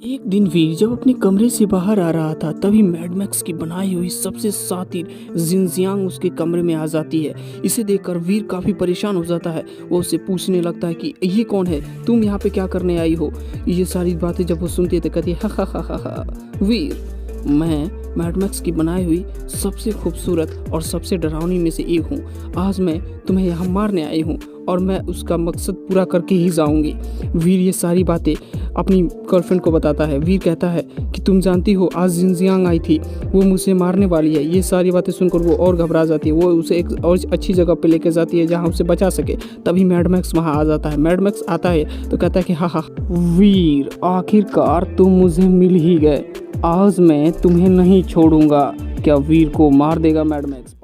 एक दिन वीर जब अपने कमरे से बाहर आ रहा था तभी मैड मैक्स की बनाई हुई सबसे शातिर जिनजियांग उसके कमरे में आ जाती है। इसे देखकर वीर काफी परेशान हो जाता है। वो उससे पूछने लगता है कि ये कौन है, तुम यहाँ पे क्या करने आई हो। ये सारी बातें जब वो सुनती है तो कहती है हा हा हा हा, वीर मैं मैड मैक्स की बनाई हुई सबसे खूबसूरत और सबसे डरावनी में से एक हूँ। आज मैं तुम्हें यहाँ मारने आई हूँ और मैं उसका मकसद पूरा करके ही जाऊंगी। वीर ये सारी बातें अपनी गर्लफ्रेंड को बताता है। वीर कहता है कि तुम जानती हो आज जिनजियांग आई थी, वो मुझे मारने वाली है। ये सारी बातें सुनकर वो और घबरा जाती है। वो उसे एक और अच्छी जगह पे लेके जाती है जहाँ उसे बचा सके। तभी मैड मैक्स वहाँ आ जाता है। मैड मैक्स आता है तो कहता है कि हा वीर आखिरकार तुम मुझे मिल ही गए, आज मैं तुम्हें नहीं छोड़ूंगा। क्या वीर को मार देगा मैड मैक्स।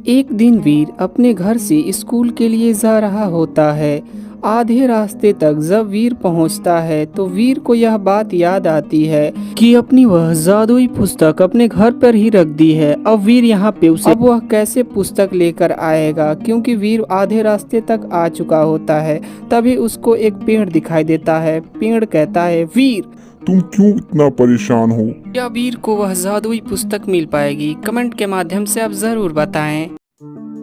एक दिन वीर अपने घर से स्कूल के लिए जा रहा होता है। आधे रास्ते तक जब वीर पहुंचता है तो वीर को यह बात याद आती है कि अपनी वह जादुई पुस्तक अपने घर पर ही रख दी है। अब वीर यहाँ पे उसे अब वह कैसे पुस्तक लेकर आएगा, क्योंकि वीर आधे रास्ते तक आ चुका होता है। तभी उसको एक पेड़ दिखाई देता है। पेड़ कहता है, वीर तुम क्यों इतना परेशान हो? क्या वीर को वह जादुई पुस्तक मिल पाएगी? कमेंट के माध्यम से आप जरूर बताएं।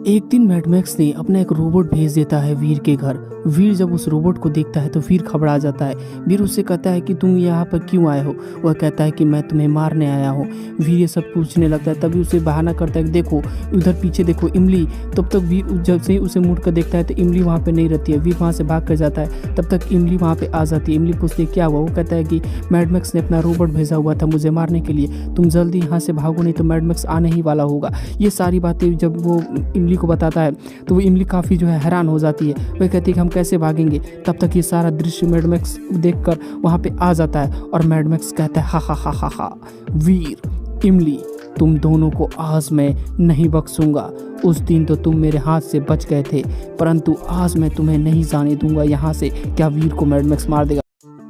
एक दिन मैड मैक्स ने अपना एक रोबोट भेज देता है वीर के घर। वीर जब उस रोबोट को देखता है तो वीर घबरा जाता है। वीर उससे कहता है कि तुम यहाँ पर क्यों आए हो। वह कहता है कि मैं तुम्हें मारने आया हूँ। वीर ये सब पूछने लगता है। तभी उसे बहाना करता है कि देखो उधर पीछे देखो इमली। तब तक वीर जब से उसे मुड़ कर देखता है तो इमली वहाँ पे नहीं रहती है। वीर वहाँ से भाग कर जाता है। तब तक इमली वहाँ पे आ जाती है। इमली पूछती है क्या हुआ। वो कहता है कि मैड मैक्स ने अपना रोबोट भेजा हुआ था मुझे मारने के लिए, तुम जल्दी यहाँ से भागो नहीं तो मैड मैक्स आने ही वाला होगा। ये सारी बातें जब वो इमली को बताता है तो वो इमली काफ़ी जो है हैरान हो जाती है। वह कहती है कि हम कैसे भागेंगे। तब तक ये सारा दृश्य मैड मैक्स देखकर वहाँ पे आ जाता है और मैड मैक्स कहता है हा हा हा हा हा, वीर इमली तुम दोनों को आज मैं नहीं बख्शूंगा। उस दिन तो तुम मेरे हाथ से बच गए थे, परंतु आज मैं तुम्हें नहीं जाने दूंगा यहाँ से। क्या वीर को मैड मैक्स मार देगा।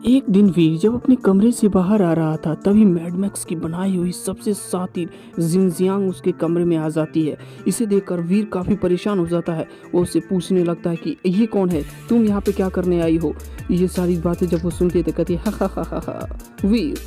एक दिन वीर जब अपने कमरे से बाहर आ रहा था तभी मैड मैक्स की बनाई हुई सबसे शातिर जिनजियांग उसके कमरे में आ जाती है। इसे देखकर वीर काफ़ी परेशान हो जाता है। वो उससे पूछने लगता है कि ये कौन है, तुम यहाँ पे क्या करने आई हो। ये सारी बातें जब वो सुनती है तो कहती है हा, वीर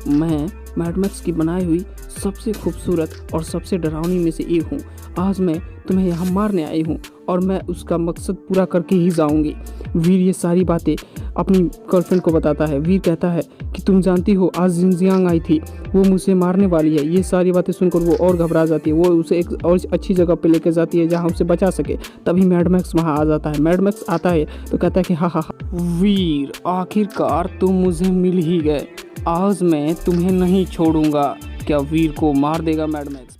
मैं मैड मैक्स की बनाई हुई सबसे खूबसूरत और सबसे डरावनी में से एक हूँ। आज मैं तुम्हें यहाँ मारने आई हूँ और मैं उसका मकसद पूरा करके ही जाऊँगी। वीर ये सारी बातें अपनी गर्लफ्रेंड को बताता है। वीर कहता है कि तुम जानती हो आज जिनजियांग आई थी, वो मुझे मारने वाली है। ये सारी बातें सुनकर वो और घबरा जाती है। वो उसे एक और अच्छी जगह पे लेके जाती है जहाँ उसे बचा सके। तभी मैड मैक्स वहाँ आ जाता है। मैड मैक्स आता है तो कहता है कि हा वीर आखिरकार तुम मुझे मिल ही गए, आज मैं तुम्हें नहीं छोड़ूंगा। क्या वीर को मार देगा मैड मैक्स।